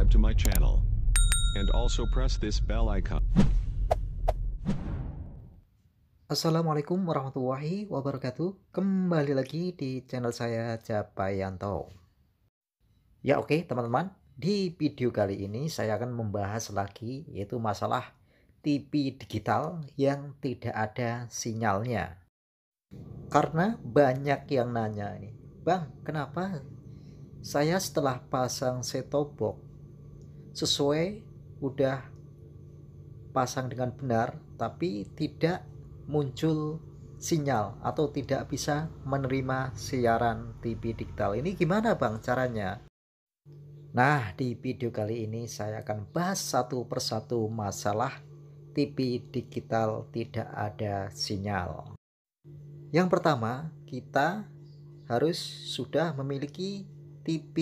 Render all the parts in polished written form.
subscribe to my channel. And also press this bell icon. Assalamualaikum warahmatullahi wabarakatuh. Kembali lagi di channel saya Japayanto. Ya oke teman-teman, di video kali ini saya akan membahas lagi yaitu masalah TV digital yang tidak ada sinyalnya. Karena banyak yang nanya ini, Bang, kenapa saya setelah pasang set-top box sesuai udah pasang dengan benar tapi tidak muncul sinyal atau tidak bisa menerima siaran TV digital. Ini gimana Bang caranya? Nah, di video kali ini saya akan bahas satu persatu masalah TV digital tidak ada sinyal. Yang pertama, kita harus sudah memiliki TV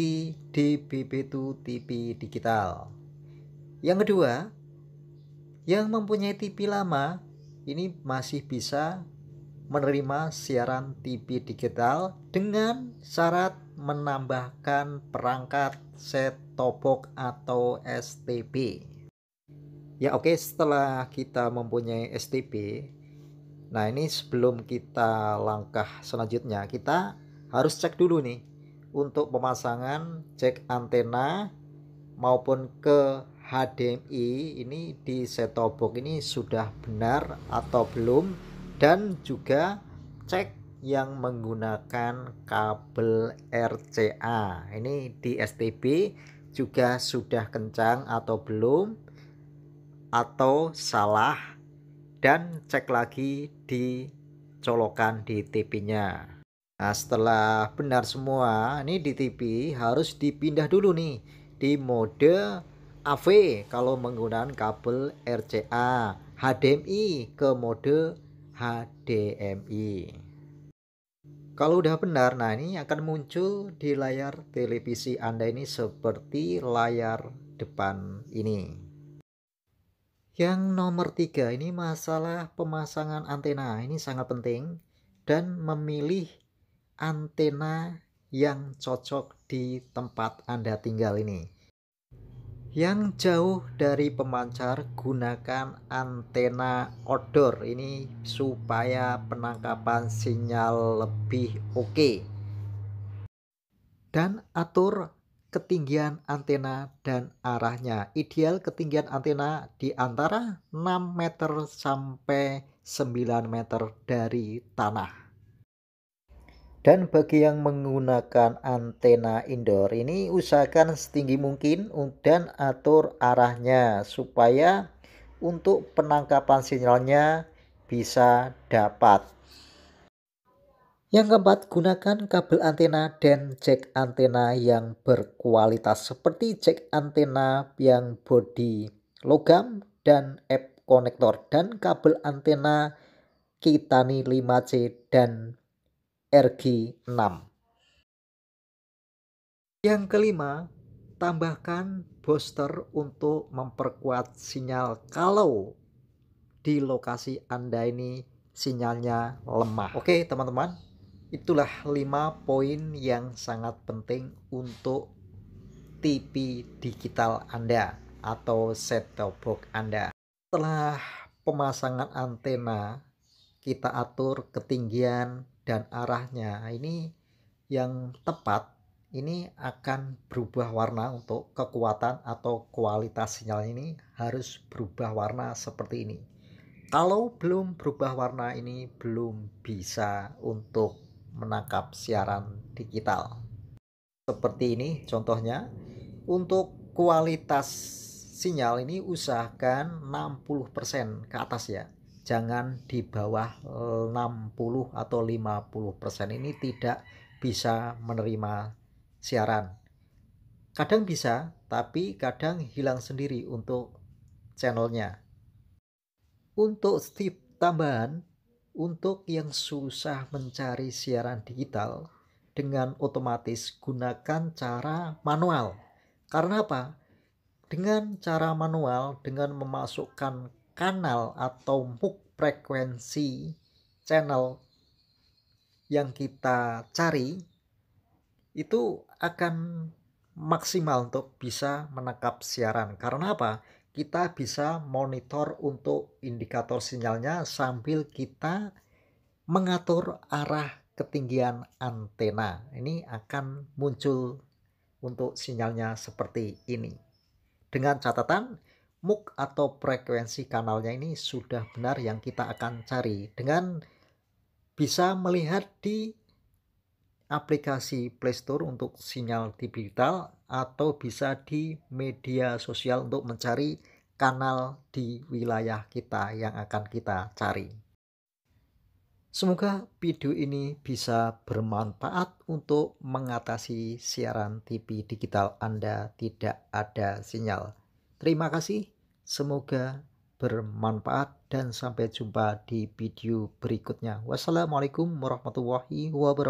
DVB-T TV digital. Yang kedua, yang mempunyai TV lama ini masih bisa menerima siaran TV digital dengan syarat menambahkan perangkat set-top box atau STB. Ya oke, setelah kita mempunyai STB, nah ini sebelum kita langkah selanjutnya, kita harus cek dulu nih untuk pemasangan jack antena maupun ke HDMI ini di set-top box ini sudah benar atau belum, dan juga cek yang menggunakan kabel RCA ini di STB juga sudah kencang atau belum atau salah, dan cek lagi di colokan di TV-nya. Nah, setelah benar semua, ini di TV harus dipindah dulu nih di mode AV kalau menggunakan kabel RCA, HDMI ke mode HDMI. Kalau udah benar, nah ini akan muncul di layar televisi Anda ini seperti layar depan ini. Yang nomor 3 ini masalah pemasangan antena. Ini sangat penting, dan memilih antena yang cocok di tempat Anda tinggal ini. Yang jauh dari pemancar, gunakan antena outdoor ini supaya penangkapan sinyal lebih oke. Dan atur ketinggian antena dan arahnya. Ideal ketinggian antena di antara 6 meter sampai 9 meter dari tanah. Dan bagi yang menggunakan antena indoor ini usahakan setinggi mungkin dan atur arahnya supaya untuk penangkapan sinyalnya bisa dapat. Yang keempat, gunakan kabel antena dan jack antena yang berkualitas seperti jack antena yang bodi logam dan F konektor, dan kabel antena Kitani 5C dan RG6. Yang kelima, tambahkan booster untuk memperkuat sinyal kalau di lokasi Anda ini sinyalnya lemah. Oke teman-teman, itulah 5 poin yang sangat penting untuk TV digital Anda atau set-top box Anda. Setelah pemasangan antena, kita atur ketinggian dan arahnya. Ini yang tepat, ini akan berubah warna untuk kekuatan atau kualitas sinyal ini harus berubah warna seperti ini. Kalau belum berubah warna ini belum bisa untuk menangkap siaran digital. Seperti ini contohnya. Untuk kualitas sinyal ini usahakan 60% ke atas ya. Jangan di bawah 60 atau 50%, ini tidak bisa menerima siaran. Kadang bisa, tapi kadang hilang sendiri untuk channelnya. Untuk tip tambahan, untuk yang susah mencari siaran digital dengan otomatis, gunakan cara manual. Karena apa? Dengan cara manual, dengan memasukkan kanal atau MUX frekuensi channel yang kita cari, itu akan maksimal untuk bisa menangkap siaran. Karena apa? Kita bisa monitor untuk indikator sinyalnya sambil kita mengatur arah ketinggian antena. Ini akan muncul untuk sinyalnya seperti ini. Dengan catatan MUK atau frekuensi kanalnya ini sudah benar yang kita akan cari dengan bisa melihat di aplikasi Play Store untuk sinyal digital atau bisa di media sosial untuk mencari kanal di wilayah kita yang akan kita cari. Semoga video ini bisa bermanfaat untuk mengatasi siaran TV digital Anda tidak ada sinyal. Terima kasih, semoga bermanfaat dan sampai jumpa di video berikutnya. Wassalamualaikum warahmatullahi wabarakatuh.